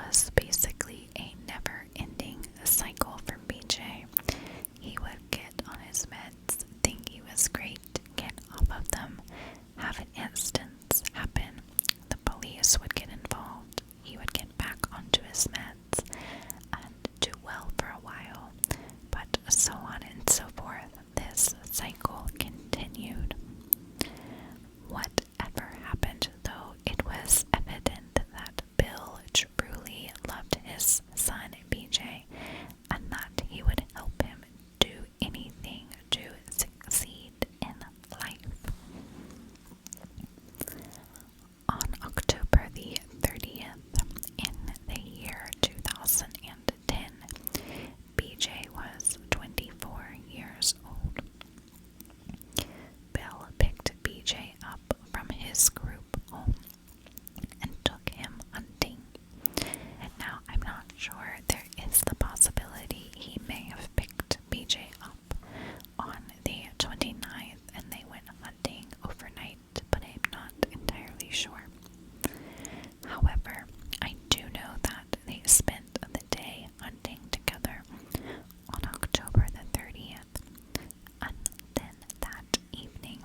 was basically a never-ending cycle for BJ. He would get on his meds, think he was great, get off of them, have an instance happen, the police would get involved, he would get back onto his meds, and do well for a while, but so on and so forth. This cycle continued. Whatever happened, though, it was evident that Bill truly loved his son BJ, and that he would help him do anything to succeed in life. On October the 30th, in the year 2010, BJ was 24 years old. Bill picked BJ up from his group home and took him hunting. And now I'm not sure, there is the possibility he may have picked BJ up on the 29th and they went hunting overnight, but I'm not entirely sure. However, I do know that they spent the day hunting together on October the 30th, and then that evening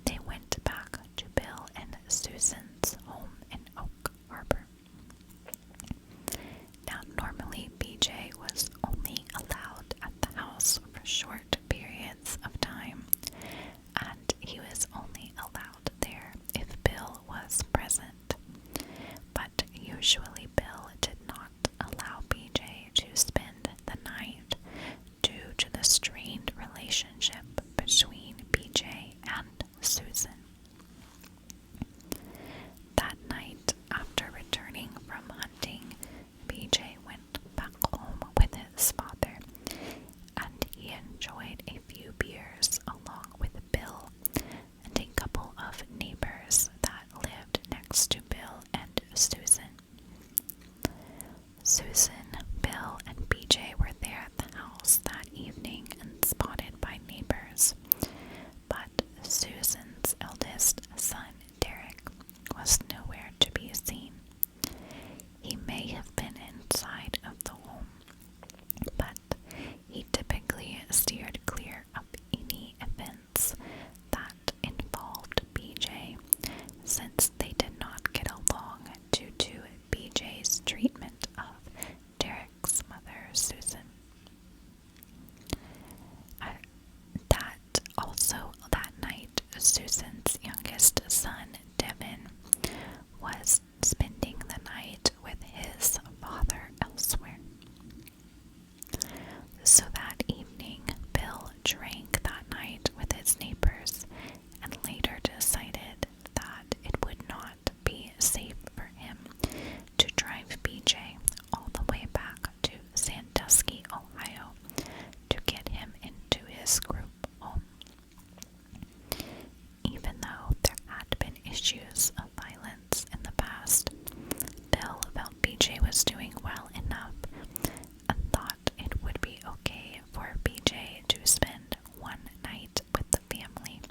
they went back to Bill and Susan's home in Oak Harbor. Now, normally BJ was only allowed at the house for short periods of time, and he was only allowed there if Bill was present. But usually Bill did not allow BJ to spend the night due to the strained relationship between BJ and Susan. That night, after returning from hunting, BJ went back home with his father, and he enjoyed a few beers along with Bill and a couple of neighbors that lived next to Bill and Susan. Susan, Bill, and BJ were there at the house that evening and spotted by neighbors, but Susan's eldest son, Derek, was nowhere to be seen. He may have been inside of the home, but he typically steered clear of any events that involved BJ, since they did not get along due to BJ's treatment of Derek's mother, Susan. That night, Susan's youngest son, Devin, was spending the night with his father elsewhere. So that evening, Bill drank that night with his neighbors and later decided that it would not be safe for him to drive BJ all the way back to Sandusky, Ohio, to get him into his group home. Even though there had been issues of violence in the past, Bill felt BJ was doing well enough and thought it would be okay for BJ to spend one night with the family,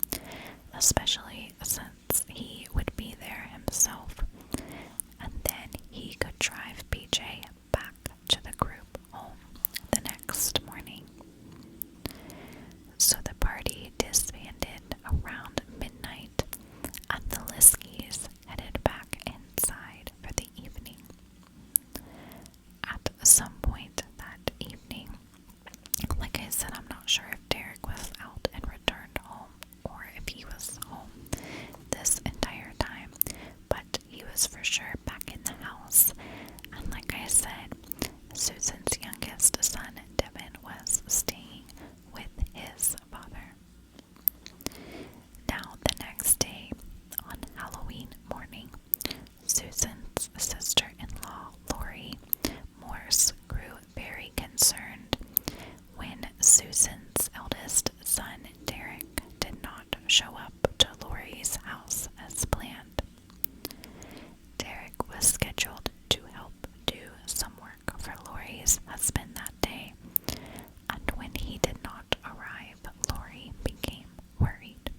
especially since he would be there himself, and then he could drive BJ back to the group home the next morning. So the party disbanded around midnight, and the Liskes headed back inside for the evening. At some point that evening, like I said, I'm not sure if Derek was out and returned home or if he was home this entire time, but he was for sure back in the house. And like I said, Susan's youngest son, Devin, was staying with his father. Now, the next day, on Halloween morning, Susan's sister-in-law, Lori Morse, grew very concerned when Susan's eldest son, Derek, did not show up to Lori's house as planned. Derek was scheduled to help do some work for Lori's husband that day, and when he did not arrive, Lori became worried.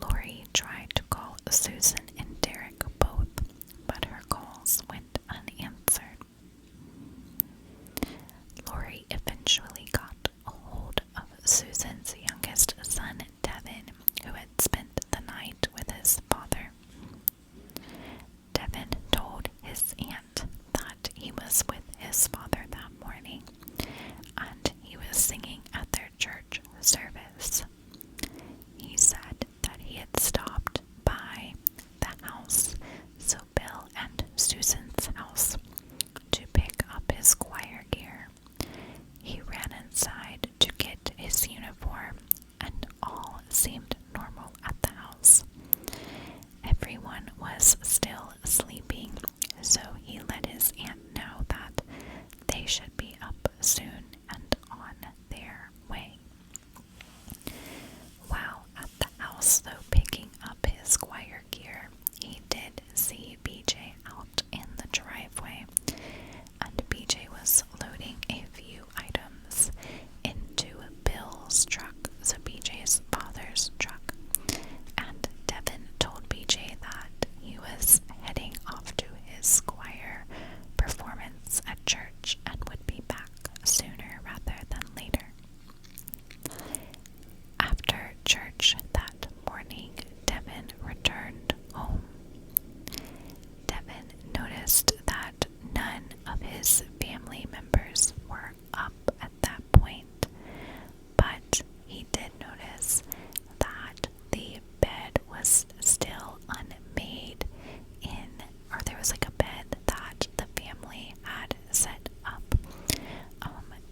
Lori tried to call Susan and Derek both, but her calls went was with his father that morning, and he was singing at their church service. He said that he had stopped by the house, so Bill and Susan's house, to pick up his choir gear. He ran inside to get his uniform, and all seemed normal at the house. Everyone was still sleeping, so he let his aunt know that they should be up soon and on their way. While at the house, though, picking up his choir gear, he did see BJ out in the driveway, and BJ was loading a few items into Bill's truck, so BJ's father's truck, and Devin told BJ that he was heading off to his choir performance at church and would be back sooner rather than later. After church that morning, Devin returned home. Devin noticed that none of his family members were up at that point, but he did notice that the bed was still unmade or there was like a bed that the family had set up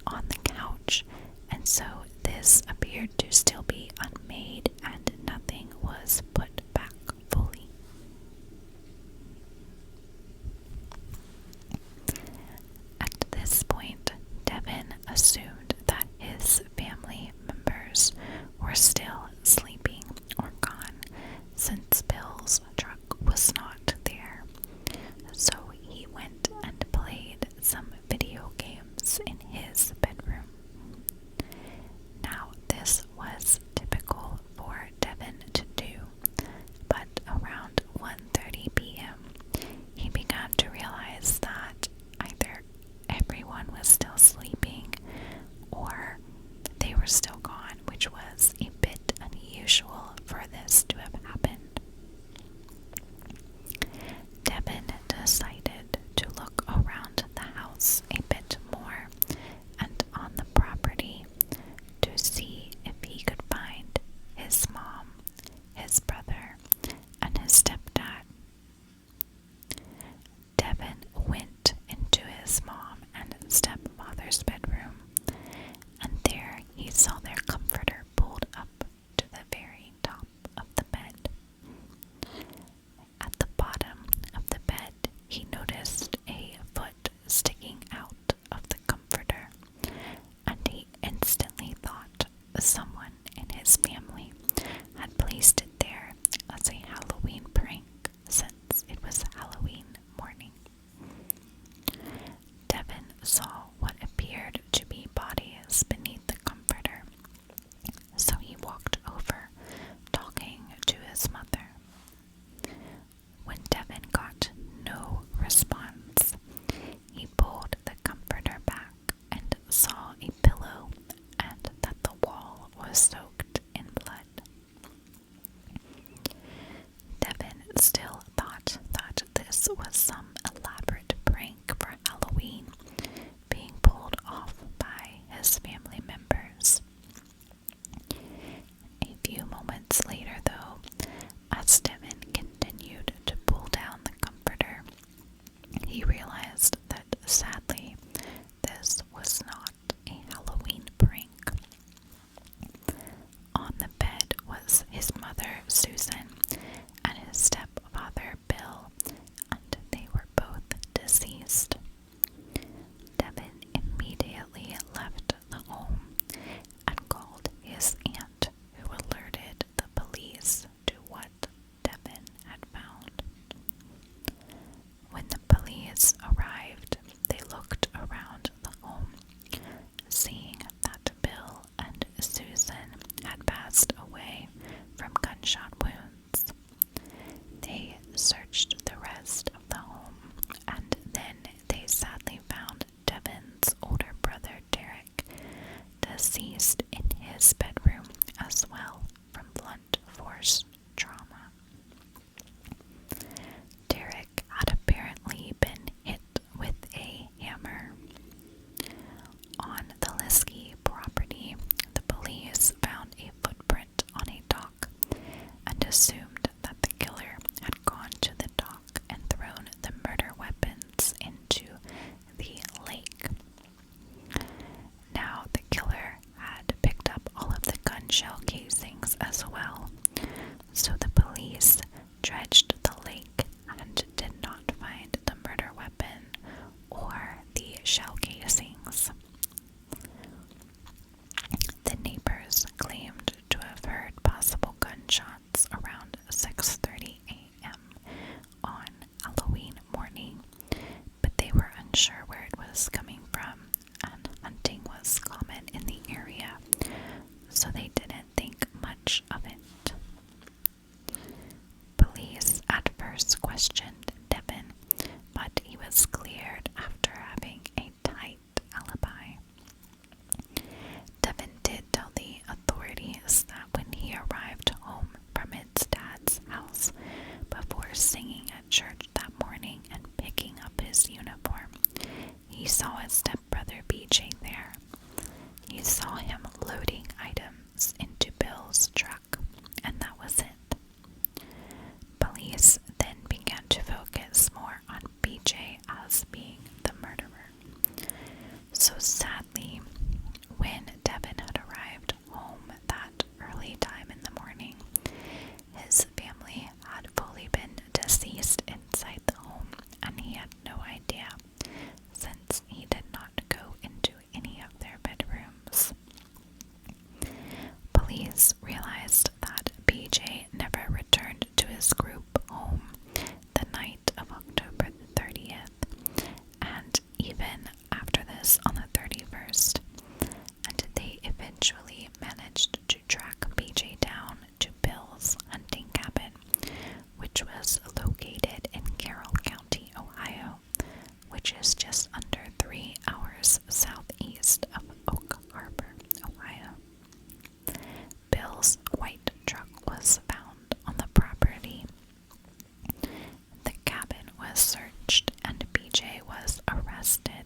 on the couch, and so this appeared to still be unmade and nothing was put back fully. At this point, Devin assumed that his family members were still sleeping or gone, since Bill's truck was not there. So he went and played some video games in his bedroom. Now, this was typical for Devin to do, but around 1:30 p.m., he began to realize that either everyone was still sleeping or they were still gone, which was a bit unusual for this to have happened. Devin decided to look around the house a bit more and on the property to see if he could find his mom, his brother, and his stepdad. Devin went into his mom and stepfather's bedroom, and there he saw their comforter pulled up to the very top of the bed. At the bottom of the bed, he noticed a foot sticking out of the comforter, and he instantly thought someone in his family had placed it there as a Halloween prank, since it was Halloween morning. Devin saw what appeared to be bodies beneath the comforter, so he walked over, talking to his mother. When Devin got no response, he pulled the comforter back and saw a pillow and that the wall was soaked in blood. Devin still thought that this was some elaborate prank for Halloween being pulled off by his family members. A few moments later, though, as Devin continued to pull down the comforter, he realized that sadly this was not a Halloween prank. On the bed was his mother, Susan, and his stepfather, Bill, and they were both deceased. Devin immediately left the home and called his aunt, who alerted the police to what Devin had found. When the police arrived, they looked around the home, seeing that Bill and Susan had passed away from gunshot wounds. They searched the rest of the home, and then they sadly found Devin's older brother, Derek, deceased in his bedroom as well from blunt force trauma. Derek had apparently been hit shell casings. The neighbors claimed to have heard possible gunshots around 6:30 a.m. on Halloween morning, but they were unsure where it was coming from, and hunting was common in the area, so they didn't think much of it. Police at first questioned Devin, but he was cleared after having a tight alibi. Devin did tell the authorities that when he arrived home from his dad's house before singing at church that morning and picking up his uniform, he saw his stepbrother BJ there. He saw him loading items into Bill's truck, and that was it. Police then began to focus more on BJ as being the murderer. So sadly, when Devin had arrived home that early time in the morning, his family had fully been deceased inside the home, and he had no idea, since he did not go into any of their bedrooms. Police realized that BJ never returned to his group home the night of October 30th, and even after this on the 31st, and they eventually managed to track BJ down to Bill's hunting cabin, which was located in Carroll County, Ohio, which is just under 3 hours southeast of Oak Harbor, Ohio. Bill's white truck was found on the property. The cabin was searched, and BJ was arrested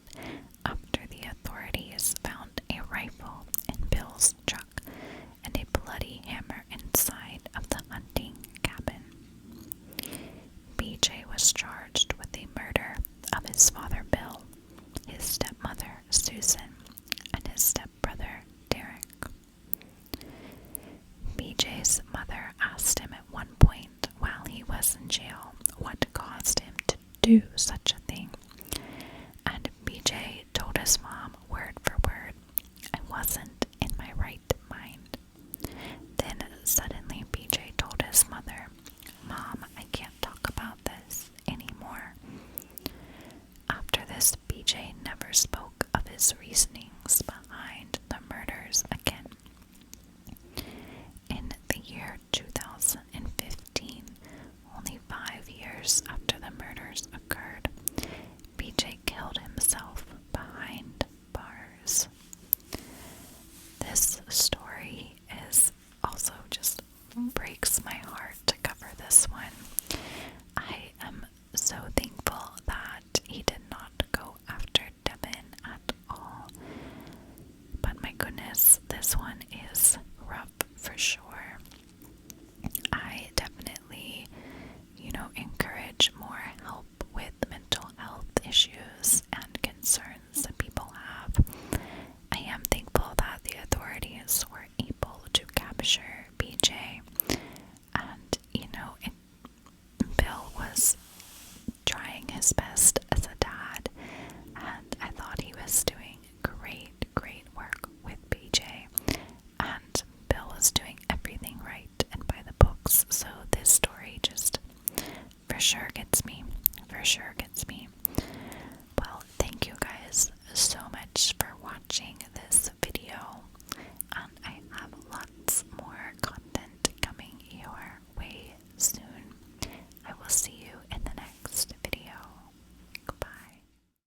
after the authorities found a rifle in Bill's truck and a bloody hammer inside of the hunting cabin. BJ was charged with the murder of his father Bill, his stepmother Susan, and his stepbrother Derek. BJ's mother asked him at one point while he was in jail what caused him to do such a thing, and BJ told his mom word for word, "I wasn't in my right mind." Then suddenly BJ told his mother, "Mom, I can't talk about this anymore." After this, BJ never spoke of his reasonings behind the murders again. In the year 2015, only 5 years after the murders occurred, BJ killed himself behind bars. This story is also just breaks my heart to cover this one. I am so thankful that he did not go after Devin at all. But my goodness, this one is rough for sure. I definitely, encourage more help with mental health issues and concerns that people have. I am thankful that the authorities were able to capture BJ, and Bill was trying his best as a dad, and I thought he was doing great work with BJ, and Bill was doing everything right and by the books. So this story just for sure gets me.